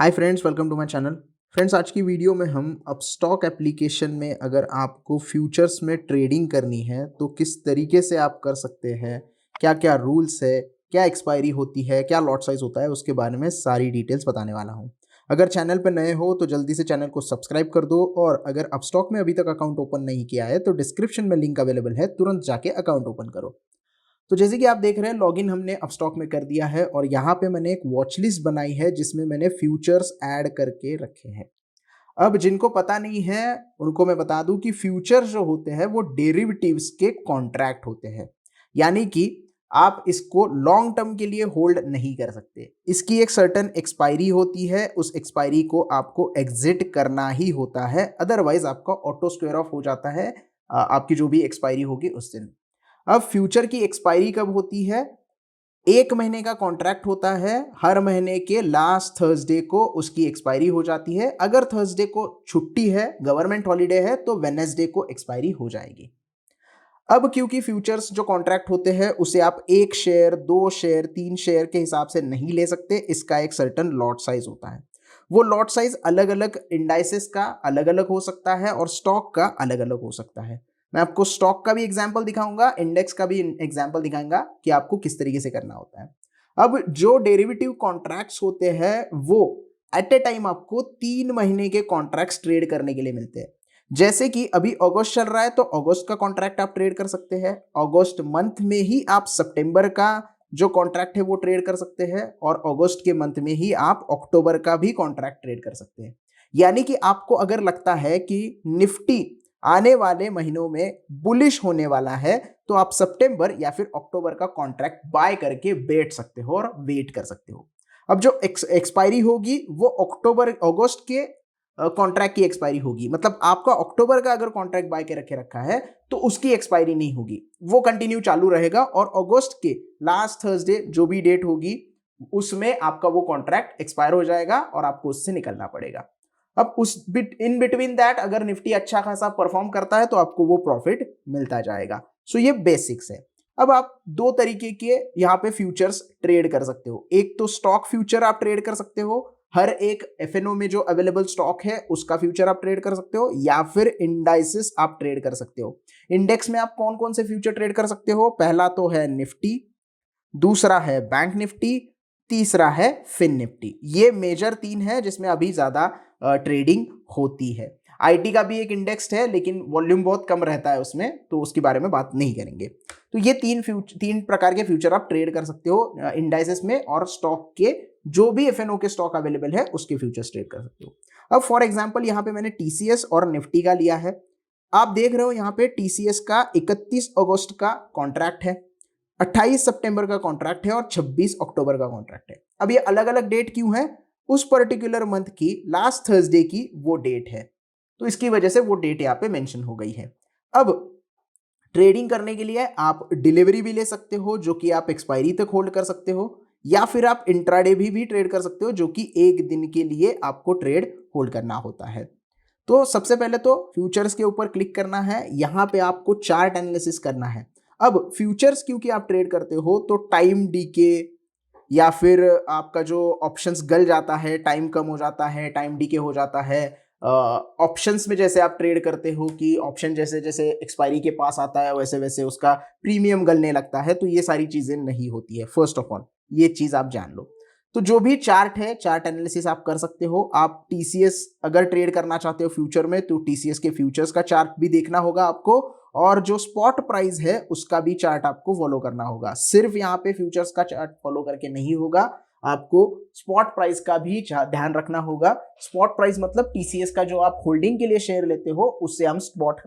Hi friends, welcome to my channel. Friends, आज की video में हम अपस्टॉक एप्लीकेशन में अगर आपको फ्यूचर्स में ट्रेडिंग करनी है तो किस तरीके से आप कर सकते हैं, क्या क्या रूल्स है, क्या एक्सपायरी होती है, क्या लॉट साइज होता है, उसके बारे में सारी डिटेल्स बताने वाला हूं। अगर चैनल पर नए हो तो जल्दी से चैनल को सब्सक्राइब कर दो, और अगर अपस्टॉक में अभी तक अकाउंट ओपन नहीं किया है तो डिस्क्रिप्शन में लिंक अवेलेबल है, तुरंत जाके अकाउंट ओपन करो। तो जैसे कि आप देख रहे हैं, लॉगिन हमने अपस्टॉक में कर दिया है और यहाँ पे मैंने एक वॉच लिस्ट बनाई है जिसमें मैंने फ्यूचर्स ऐड करके रखे हैं। अब जिनको पता नहीं है उनको मैं बता दूं कि फ्यूचर्स जो होते हैं वो डेरिवेटिव्स के कॉन्ट्रैक्ट होते हैं, यानी कि आप इसको लॉन्ग टर्म के लिए होल्ड नहीं कर सकते। इसकी एक सर्टेन एक्सपायरी होती है, उस एक्सपायरी को आपको एग्जिट करना ही होता है, अदरवाइज आपका ऑटो स्क्वेयर ऑफ हो जाता है आपकी जो भी एक्सपायरी होगी उस दिन। अब फ्यूचर की एक्सपायरी कब होती है? 1 महीने का कॉन्ट्रैक्ट होता है, हर महीने के लास्ट थर्सडे को उसकी एक्सपायरी हो जाती है। अगर थर्सडे को छुट्टी है, गवर्नमेंट हॉलीडे है, तो वेडनेसडे को एक्सपायरी हो जाएगी। अब क्योंकि फ्यूचर्स जो कॉन्ट्रैक्ट होते हैं उसे आप 1 शेयर, 2 शेयर, 3 शेयर के हिसाब से नहीं ले सकते, इसका एक सर्टन लॉट साइज होता है। वो लॉट साइज अलग अलग इंडाइसेस का अलग अलग हो सकता है और स्टॉक का अलग अलग हो सकता है। मैं आपको स्टॉक का भी एग्जाम्पल दिखाऊंगा, इंडेक्स का भी एग्जाम्पल दिखाऊंगा कि आपको किस तरीके से करना होता है। अब जो डेरिवेटिव कॉन्ट्रैक्ट्स होते हैं वो एट ए टाइम आपको 3 महीने के कॉन्ट्रैक्ट्स ट्रेड करने के लिए मिलते हैं। जैसे कि अभी अगस्त चल रहा है तो अगस्त का कॉन्ट्रैक्ट आप ट्रेड कर सकते हैं। अगस्त मंथ में ही आप सितंबर का जो कॉन्ट्रैक्ट है वो ट्रेड कर सकते हैं, और अगस्त के मंथ में ही आप अक्टूबर का भी कॉन्ट्रैक्ट ट्रेड कर सकते हैं। यानी कि आपको अगर लगता है कि निफ्टी आने वाले महीनों में बुलिश होने वाला है तो आप सितंबर या फिर अक्टूबर का कॉन्ट्रैक्ट बाय करके बैठ सकते हो और वेट कर सकते हो। अब जो एक्सपायरी होगी वो अगस्त के कॉन्ट्रैक्ट की एक्सपायरी होगी। मतलब आपका अक्टूबर का अगर कॉन्ट्रैक्ट बाय के रखे रखा है तो उसकी एक्सपायरी नहीं होगी, वो कंटिन्यू चालू रहेगा, और अगस्त के लास्ट थर्सडे जो भी डेट होगी उसमें आपका वो कॉन्ट्रैक्ट एक्सपायर हो जाएगा और आपको उससे निकलना पड़ेगा। अब उस इन बिटवीन दैट अगर निफ्टी अच्छा खासा परफॉर्म करता है तो आपको वो प्रॉफिट मिलता जाएगा। सो ये बेसिक्स है। अब आप दो तरीके के यहाँ पे फ्यूचर्स ट्रेड कर सकते हो। एक तो स्टॉक फ्यूचर आप ट्रेड कर सकते हो, हर एक एफएनओ में जो अवेलेबल स्टॉक है उसका फ्यूचर आप ट्रेड कर सकते हो, या फिर इंडाइसिस आप ट्रेड कर सकते हो। इंडेक्स में आप कौन कौन से फ्यूचर ट्रेड कर सकते हो? पहला तो है निफ्टी, दूसरा है बैंक निफ्टी, तीसरा है फिन निफ्टी। ये मेजर 3 है जिसमें अभी ज्यादा ट्रेडिंग होती है। आईटी का भी एक इंडेक्स है लेकिन वॉल्यूम बहुत कम रहता है उसमें, तो उसके बारे में बात नहीं करेंगे। तो ये 3 प्रकार के फ्यूचर आप ट्रेड कर सकते हो इंडाइसेस में, और स्टॉक के जो भी एफएनओ के स्टॉक अवेलेबल है उसके फ्यूचर्स ट्रेड कर सकते हो। अब फॉर एग्जांपल यहाँ पे मैंने टीसीएस और निफ्टी का लिया है। आप देख रहे हो यहाँ पे टीसीएस का 31 अगस्त का कॉन्ट्रैक्ट है, 28 सितंबर का कॉन्ट्रैक्ट है और 26 अक्टूबर का कॉन्ट्रैक्ट है। अब ये अलग अलग डेट क्यों है? उस पर्टिकुलर मंथ की लास्ट थर्सडे की वो डेट है, तो इसकी वजह से वो डेट यहाँ पे मेंशन हो गई है। अब ट्रेडिंग करने के लिए आप डिलीवरी भी ले सकते हो जो कि आप एक्सपायरी तक होल्ड कर सकते हो, या फिर आप इंट्राडे भी ट्रेड कर सकते हो जो कि 1 दिन के लिए आपको ट्रेड होल्ड करना होता है। तो सबसे पहले तो फ्यूचर्स के ऊपर क्लिक करना है, यहाँ पे आपको चार्ट एनालिसिस करना है। अब फ्यूचर्स क्योंकि आप ट्रेड करते हो तो टाइम डीके या फिर आपका जो ऑप्शंस गल जाता है, टाइम कम हो जाता है, टाइम डीके हो जाता है। ऑप्शंस में जैसे आप ट्रेड करते हो कि ऑप्शन जैसे जैसे एक्सपायरी के पास आता है वैसे वैसे उसका प्रीमियम गलने लगता है, तो ये सारी चीजें नहीं होती है। फर्स्ट ऑफ ऑल ये चीज आप जान लो। तो जो भी चार्ट है, चार्ट एनालिसिस आप कर सकते हो। आप टीसीएस अगर ट्रेड करना चाहते हो फ्यूचर में तो टीसीएस के फ्यूचर्स का चार्ट भी देखना होगा आपको, और जो स्पॉट प्राइस है उसका भी चार्ट आपको फॉलो करना होगा। सिर्फ यहाँ पे फ्यूचर्स का चार्ट फॉलो करके नहीं होगा, आपको स्पॉट प्राइस का भी ध्यान रखना होगा। स्पॉट प्राइस मतलब टीसीएस का जो आप होल्डिंग के लिए शेयर लेते हो उससे हम स्पॉट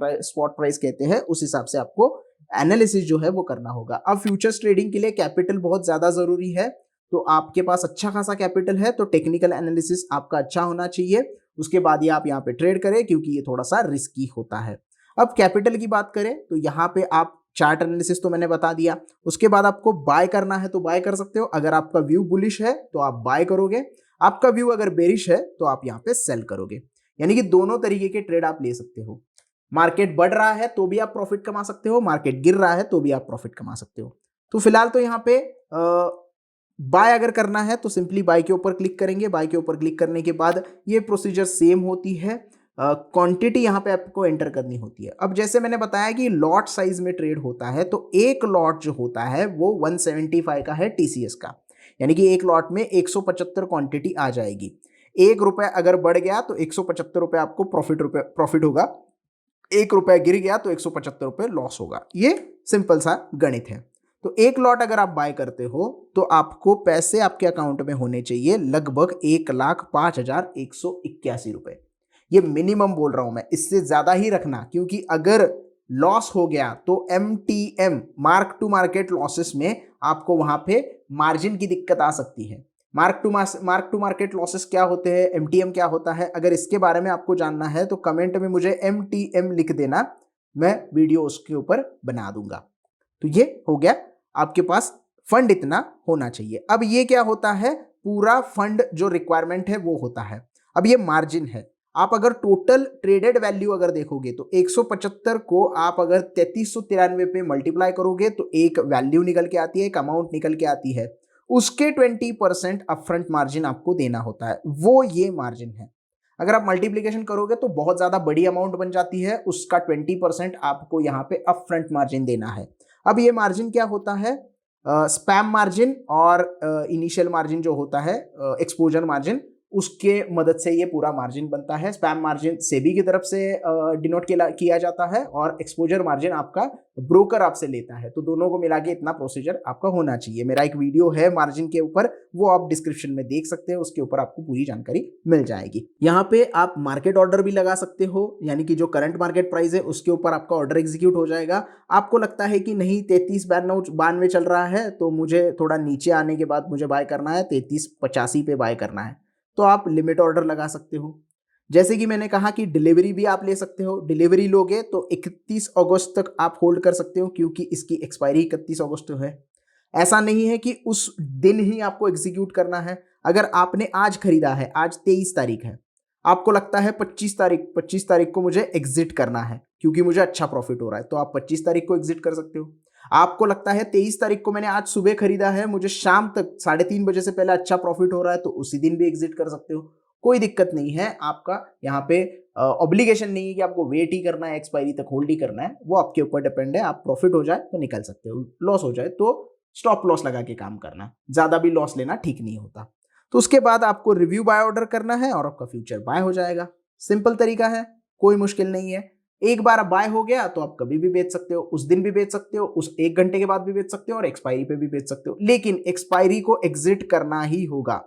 प्राइस कहते हैं, उस हिसाब से आपको एनालिसिस जो है वो करना होगा। अब फ्यूचर्स ट्रेडिंग के लिए कैपिटल बहुत ज्यादा जरूरी है, तो आपके पास अच्छा खासा कैपिटल है तो टेक्निकल एनालिसिस आपका अच्छा होना चाहिए, उसके बाद ही आप यहाँ पे ट्रेड करें क्योंकि ये थोड़ा सा रिस्की होता है। अब कैपिटल की बात करें तो यहाँ पे आप चार्ट एनालिसिस तो मैंने बता दिया, उसके बाद आपको बाय करना है तो बाय कर सकते हो। अगर आपका व्यू बुलिश है तो आप बाय करोगे, आपका व्यू अगर बेरिश है तो आप यहाँ पे सेल करोगे। यानी कि दोनों तरीके के ट्रेड आप ले सकते हो। मार्केट बढ़ रहा है तो भी आप प्रॉफिट कमा सकते हो, मार्केट गिर रहा है तो भी आप प्रॉफिट कमा सकते हो। तो फिलहाल तो यहाँ पे बाय अगर करना है तो सिंपली बाय के ऊपर क्लिक करेंगे। बाय के ऊपर क्लिक करने के बाद ये प्रोसीजर सेम होती है। क्वांटिटी यहाँ पे आपको एंटर करनी होती है। अब जैसे मैंने बताया कि लॉट साइज में ट्रेड होता है, तो एक लॉट जो होता है वो 175 का है टीसीएस का, यानी कि एक लॉट में 175 क्वांटिटी आ जाएगी। ₹1 अगर बढ़ गया तो 175 रुपये आपको प्रॉफिट होगा, ₹1 गिर गया तो 175 रुपये लॉस होगा। ये सिंपल सा गणित है। तो एक लॉट अगर आप बाय करते हो तो आपको पैसे आपके अकाउंट में होने चाहिए लगभग 1,05,181 रुपये। ये मिनिमम बोल रहा हूं मैं, इससे ज्यादा ही रखना, क्योंकि अगर लॉस हो गया तो MTM mark to market losses में आपको वहां पे मार्जिन की दिक्कत आ सकती है। मार्क टू मार्केट लॉसेस क्या होते हैं, MTM क्या होता है, अगर इसके बारे में आपको जानना है तो कमेंट में मुझे MTM लिख देना, मैं वीडियो उसके ऊपर बना दूंगा। तो ये हो गया, आपके पास फंड इतना होना चाहिए। अब ये क्या होता है, पूरा फंड जो रिक्वायरमेंट है वो होता है। अब ये मार्जिन है। आप अगर टोटल ट्रेडेड वैल्यू अगर देखोगे तो 175 को आप अगर 3393 पे मल्टीप्लाई करोगे तो एक वैल्यू निकल के आती है, एक अमाउंट निकल के आती है। उसके 20% अपफ्रंट मार्जिन आपको देना होता है, वो ये मार्जिन है। अगर आप मल्टीप्लीकेशन करोगे तो बहुत ज्यादा बड़ी अमाउंट बन जाती है, उसका 20% आपको यहाँ पे अपफ्रंट मार्जिन देना है। अब ये मार्जिन क्या होता है, स्पैम मार्जिन और इनिशियल मार्जिन जो होता है, एक्सपोजर मार्जिन, उसके मदद से ये पूरा मार्जिन बनता है। स्पैम मार्जिन सेबी की तरफ से डिनोट किया जाता है और एक्सपोजर मार्जिन आपका ब्रोकर आपसे लेता है। तो दोनों को मिला के इतना प्रोसीजर आपका होना चाहिए। मेरा एक वीडियो है मार्जिन के ऊपर, वो आप डिस्क्रिप्शन में देख सकते हैं, उसके ऊपर आपको पूरी जानकारी मिल जाएगी। यहाँ पे आप मार्केट ऑर्डर भी लगा सकते हो, यानी कि जो करंट मार्केट प्राइस है उसके ऊपर आपका ऑर्डर एग्जीक्यूट हो जाएगा। आपको लगता है कि नहीं 3392 चल रहा है तो मुझे थोड़ा नीचे आने के बाद मुझे बाय करना है, 3385 पे बाय करना है, तो आप लिमिट ऑर्डर लगा सकते हो। जैसे कि मैंने कहा कि डिलीवरी भी आप ले सकते हो। डिलीवरी लोगे तो 31 अगस्त तक आप होल्ड कर सकते हो, क्योंकि इसकी एक्सपायरी 31 अगस्त है। ऐसा नहीं है कि उस दिन ही आपको एग्जीक्यूट करना है। अगर आपने आज खरीदा है, आज 23 तारीख है, आपको लगता है 25 तारीख को मुझे एग्जिट करना है क्योंकि मुझे अच्छा प्रॉफिट हो रहा है, तो आप 25 तारीख को एग्जिट कर सकते हो। आपको लगता है 23 तारीख को मैंने आज सुबह खरीदा है, मुझे शाम तक 3:30 बजे से पहले अच्छा प्रॉफिट हो रहा है, तो उसी दिन भी एग्जिट कर सकते हो, कोई दिक्कत नहीं है। आपका यहाँ पे ऑब्लिगेशन नहीं है कि आपको वेट ही करना है, एक्सपायरी तक होल्ड ही करना है, वो आपके ऊपर डिपेंड है। आप प्रॉफिट हो जाए तो निकल सकते हो, लॉस हो जाए तो स्टॉप लॉस लगा के काम करना, ज्यादा भी लॉस लेना ठीक नहीं होता। तो उसके बाद आपको रिव्यू बाय ऑर्डर करना है और आपका फ्यूचर बाय हो जाएगा। सिंपल तरीका है, कोई मुश्किल नहीं है। एक बार बाय हो गया तो आप कभी भी बेच सकते हो, उस दिन भी बेच सकते हो, उस 1 घंटे के बाद भी बेच सकते हो और एक्सपायरी पे भी बेच सकते हो, लेकिन एक्सपायरी को एग्जिट करना ही होगा।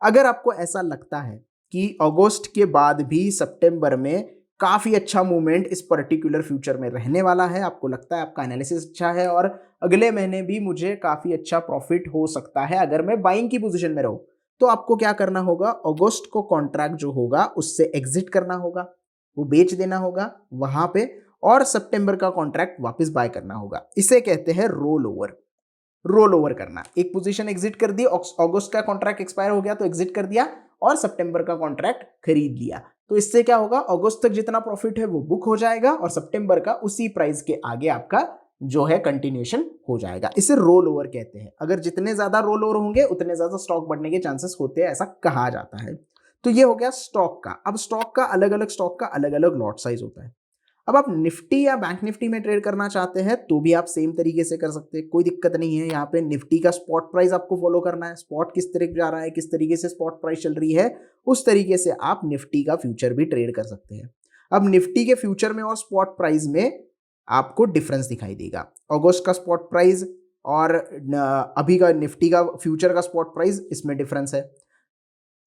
अगर आपको ऐसा लगता है कि अगस्त के बाद भी सितंबर में काफी अच्छा मूवमेंट इस पर्टिकुलर फ्यूचर में रहने वाला है, आपको लगता है आपका एनालिसिस अच्छा है और अगले महीने भी मुझे काफी अच्छा प्रॉफिट हो सकता है अगर मैं बाइंग की पोजीशन में रहूं, तो आपको क्या करना होगा, अगस्त को कॉन्ट्रैक्ट जो होगा उससे एग्जिट करना होगा, वो बेच देना होगा वहां पे, और सितंबर का कॉन्ट्रैक्ट वापस बाय करना होगा। इसे कहते हैं रोल ओवर। रोल ओवर करना, एक पोजीशन एग्जिट कर दी, अगस्त का कॉन्ट्रैक्ट एक्सपायर हो गया तो एग्जिट कर दिया और सितंबर का कॉन्ट्रैक्ट खरीद लिया। तो इससे क्या होगा, अगस्त तक जितना प्रॉफिट है वो बुक हो जाएगा और सितंबर का उसी प्राइस के आगे आपका जो है कंटिन्यूएशन हो जाएगा। इसे रोल ओवर कहते हैं। अगर जितने ज्यादा रोल ओवर होंगे उतने ज्यादा स्टॉक बढ़ने के चांसेस होते हैं, ऐसा कहा जाता है। तो ये हो गया स्टॉक का। अब स्टॉक का अलग अलग लॉट साइज होता है। अब आप निफ्टी या बैंक निफ्टी में ट्रेड करना चाहते हैं तो भी आप सेम तरीके से कर सकते हैं, कोई दिक्कत नहीं है। यहाँ पे निफ्टी का स्पॉट प्राइस आपको फॉलो करना है, स्पॉट किस तरह जा रहा है, किस तरीके से स्पॉट प्राइस चल रही है, उस तरीके से आप निफ्टी का फ्यूचर भी ट्रेड कर सकते हैं। अब निफ्टी के फ्यूचर में और स्पॉट प्राइस में आपको डिफरेंस दिखाई देगा। अगस्त का स्पॉट प्राइस और अभी का निफ्टी का फ्यूचर का स्पॉट प्राइस, इसमें डिफरेंस है।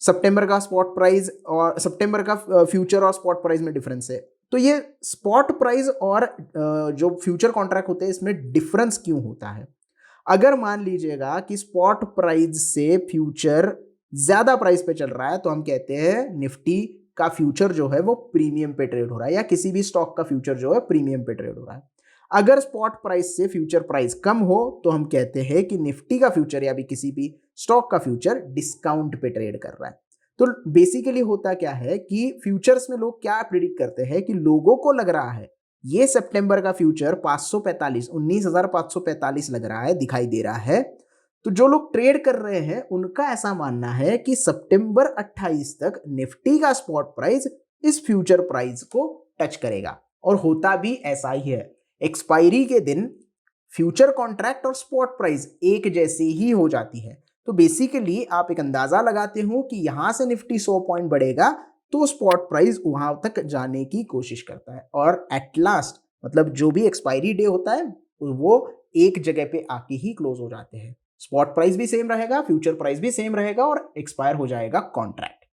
सितंबर का स्पॉट प्राइस और सितंबर का फ्यूचर और स्पॉट प्राइस में डिफरेंस है। तो ये स्पॉट प्राइस और जो फ्यूचर कॉन्ट्रैक्ट होते हैं इसमें डिफरेंस क्यों होता है? अगर मान लीजिएगा कि स्पॉट प्राइस से फ्यूचर ज्यादा प्राइस पे चल रहा है तो हम कहते हैं निफ्टी का फ्यूचर जो है वो प्रीमियम पे ट्रेड हो रहा है, या किसी भी स्टॉक का फ्यूचर जो है प्रीमियम पे ट्रेड हो रहा है। अगर स्पॉट प्राइस से फ्यूचर प्राइस कम हो तो हम कहते हैं कि निफ्टी का फ्यूचर या भी किसी भी स्टॉक का फ्यूचर डिस्काउंट पे ट्रेड कर रहा है। तो बेसिकली होता क्या है कि फ्यूचर्स में लोग क्या प्रिडिक्ट करते हैं कि लोगों को लग रहा है ये सितंबर का फ्यूचर 545 19,545 लग रहा है, दिखाई दे रहा है, तो जो लोग ट्रेड कर रहे हैं उनका ऐसा मानना है कि सितंबर 28 तक निफ्टी का स्पॉट प्राइस इस फ्यूचर प्राइस को टच करेगा, और होता भी ऐसा ही है। एक्सपायरी के दिन फ्यूचर कॉन्ट्रैक्ट और स्पॉट प्राइस एक जैसी ही हो जाती है। तो बेसिकली आप एक अंदाजा लगाते हो कि यहां से निफ्टी 100 पॉइंट बढ़ेगा तो स्पॉट प्राइस वहां तक जाने की कोशिश करता है, और एट लास्ट मतलब जो भी एक्सपायरी डे होता है वो एक जगह पे आके ही क्लोज हो जाते हैं। स्पॉट प्राइस भी सेम रहेगा, फ्यूचर प्राइस भी सेम रहेगा, और एक्सपायर हो जाएगा कॉन्ट्रैक्ट।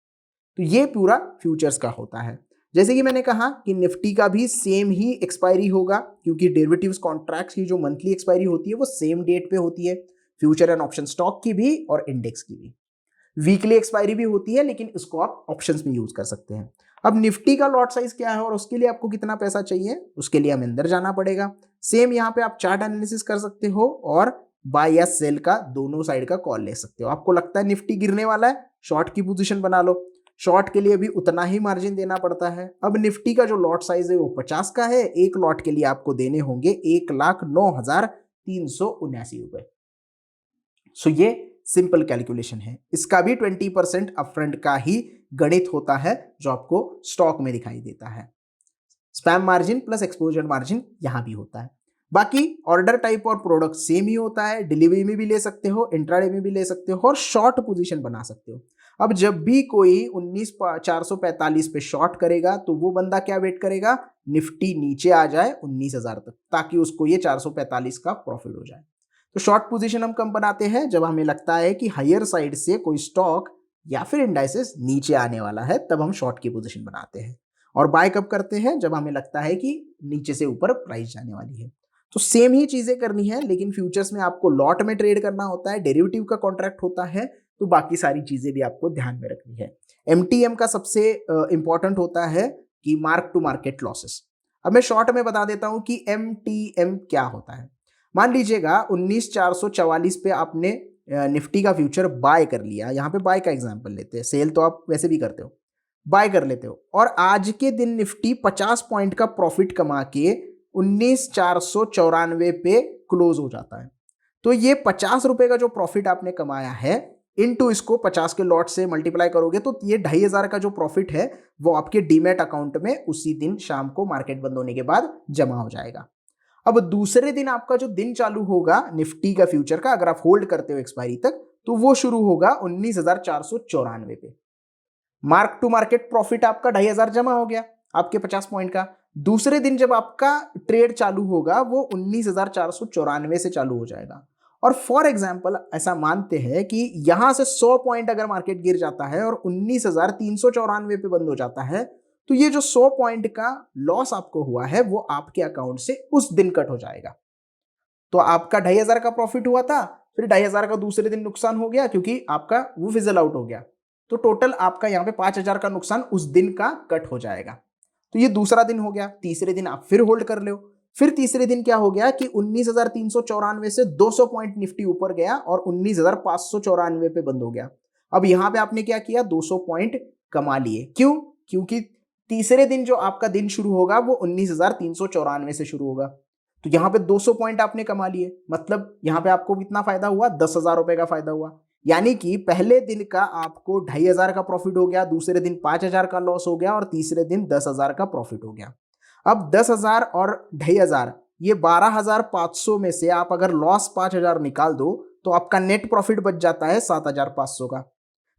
तो ये पूरा फ्यूचर्स का होता है। जैसे कि मैंने कहा कि निफ्टी का भी सेम ही एक्सपायरी होगा, क्योंकि डेरिवेटिव्स कॉन्ट्रैक्ट्स की जो मंथली एक्सपायरी होती है वो सेम डेट पे होती है, फ्यूचर एंड ऑप्शन स्टॉक की भी और इंडेक्स की भी। वीकली एक्सपायरी भी होती है, लेकिन इसको आप ऑप्शंस में यूज कर सकते हैं। अब निफ्टी का लॉट साइज क्या है और उसके लिए आपको कितना पैसा चाहिए, उसके लिए हमें अंदर जाना पड़ेगा। सेम यहाँ पे आप चार्ट एनालिसिस कर सकते हो और बाय या सेल का दोनों साइड का कॉल ले सकते हो। आपको लगता है निफ्टी गिरने वाला है, शॉर्ट की पोजीशन बना लो। शॉर्ट के लिए भी उतना ही मार्जिन देना पड़ता है। अब निफ्टी का जो लॉट साइज है वो 50 का है, एक लॉट के लिए आपको देने होंगे 1,09,379 रुपए। सो ये सिंपल कैलकुलेशन है। इसका भी 20% अपफ्रंट का ही गणित होता है जो आपको स्टॉक में दिखाई देता है। Spam margin plus exposure margin यहां भी होता है। बाकी ऑर्डर टाइप और प्रोडक्ट सेम ही होता है। डिलीवरी में भी ले सकते हो, इंट्राडे में भी ले सकते हो और शॉर्ट पोजीशन बना सकते हो। अब जब भी कोई 19,445 पे शॉर्ट करेगा तो वो बंदा क्या वेट करेगा, निफ्टी नीचे आ जाए 19,000 तक, ताकि उसको ये 445 का प्रॉफिट हो जाए। तो शॉर्ट पोजीशन हम कब बनाते हैं, जब हमें लगता है कि हायर साइड से कोई स्टॉक या फिर इंडाइसेस नीचे आने वाला है, तब हम शॉर्ट की पोजीशन बनाते हैं। और बाय कब करते हैं, जब हमें लगता है कि नीचे से ऊपर प्राइस जाने वाली है। तो सेम ही चीजें करनी है, लेकिन फ्यूचर्स में आपको लॉट में ट्रेड करना होता है, डेरिवेटिव का कॉन्ट्रैक्ट होता है, तो बाकी सारी चीजें भी आपको ध्यान में रखनी है। एमटीएम का सबसे इंपॉर्टेंट होता है कि मार्क टू मार्केट लॉसेस। अब मैं शॉर्ट में बता देता हूं कि एमटीएम क्या होता है। मान लीजिएगा 19,444 पे आपने निफ्टी का फ्यूचर बाय कर लिया। यहाँ पे बाय का एग्जांपल लेते हैं, सेल तो आप वैसे भी करते हो, बाय कर लेते हो, और आज के दिन निफ्टी 50 पॉइंट का प्रॉफिट कमा के 19,494 पे क्लोज हो जाता है। तो ये 50 रुपए का जो प्रॉफिट आपने कमाया है, इनटू इसको 50 के लॉट से मल्टीप्लाई करोगे तो ये 2,500 का जो प्रॉफिट है वो आपके डीमैट अकाउंट में उसी दिन शाम को मार्केट बंद होने के बाद जमा हो जाएगा। अब दूसरे दिन आपका जो दिन चालू होगा निफ्टी का फ्यूचर का, अगर आप होल्ड करते हो एक्सपायरी तक, तो वो शुरू होगा 19,494 पे। मार्क टू मार्केट प्रॉफिट आपका 2,500 जमा हो गया आपके 50 पॉइंट का। दूसरे दिन जब आपका ट्रेड चालू होगा वो 19,494 से चालू हो जाएगा। और फॉर एग्जांपल ऐसा मानते हैं कि यहां से 100 पॉइंट अगर मार्केट गिर जाता है और 19,394 पे बंद हो जाता है, तो ये जो 100 पॉइंट का लॉस आपको हुआ है वो आपके अकाउंट से उस दिन कट हो जाएगा। तो आपका 2,500 का प्रॉफिट हुआ था, फिर 2,500 का दूसरे दिन नुकसान हो गया क्योंकि आपका वो फिजल आउट हो गया। तो टोटल आपका यहाँ पे 5,000 का नुकसान उस दिन का कट हो जाएगा। तो ये दूसरा दिन हो गया। तीसरे दिन आप फिर होल्ड कर लो। फिर तीसरे दिन क्या हो गया कि 19,394 से 200 पॉइंट निफ्टी ऊपर गया और 19,594 पे बंद हो गया। अब यहां पे आपने क्या किया, 200 पॉइंट कमा लिए। क्यों? क्योंकि तीसरे दिन जो आपका दिन शुरू होगा वो 19,394 से शुरू होगा। तो यहां पे 200 पॉइंट आपने कमा लिए, मतलब यहां पे आपको कितना फायदा हुआ, 10,000 रुपए का फायदा हुआ। यानी कि पहले दिन का आपको 2,500 का प्रॉफिट हो गया, दूसरे दिन 5,000 का लॉस हो गया और तीसरे दिन 10,000 का प्रॉफिट हो गया। अब 10,000 और 2,500, ये 12,500 में से आप अगर लॉस 5,000 निकाल दो तो आपका नेट प्रॉफिट बच जाता है 7,500 का।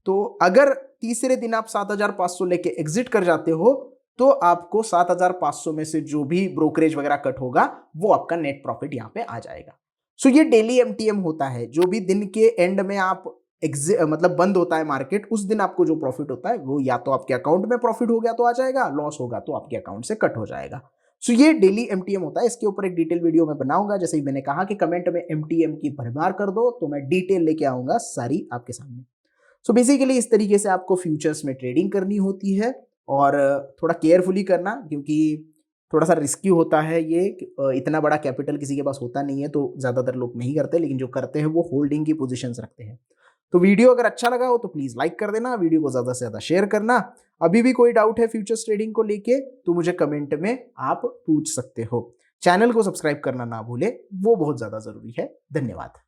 तो अगर तीसरे दिन आप 7,500 लेके एग्जिट कर जाते हो तो आपको 7,500 में से जो भी ब्रोकरेज वगैरह कट होगा वो आपका नेट प्रॉफिट यहाँ पे आ जाएगा। सो ये डेली एमटीएम होता है। जो भी दिन के एंड में आप मतलब बंद होता है मार्केट, उस दिन आपको जो प्रॉफिट होता है वो या तो आपके अकाउंट में प्रॉफिट हो गया तो आ जाएगा, लॉस होगा तो आपके अकाउंट से कट हो जाएगा। सो ये डेली एमटीएम होता है। इसके ऊपर एक डिटेल वीडियो मैं बनाऊंगा। जैसे ही मैंने कहा कि कमेंट में एमटीएम की भरमार कर दो तो मैं डिटेल लेके आऊंगा सारी आपके सामने। सो बेसिकली इस तरीके से आपको फ्यूचर्स में ट्रेडिंग करनी होती है और थोड़ा केयरफुली करना, क्योंकि थोड़ा सा रिस्की होता है ये। इतना बड़ा कैपिटल किसी के पास होता नहीं है तो ज़्यादातर लोग नहीं करते, लेकिन जो करते हैं वो होल्डिंग की पोजीशंस रखते हैं। तो वीडियो अगर अच्छा लगा हो तो प्लीज़ लाइक कर देना, वीडियो को ज़्यादा से ज़्यादा शेयर करना। अभी भी कोई डाउट है फ्यूचर्स ट्रेडिंग को लेके तो मुझे कमेंट में आप पूछ सकते हो। चैनल को सब्सक्राइब करना ना भूले, वो बहुत ज़्यादा ज़रूरी है। धन्यवाद।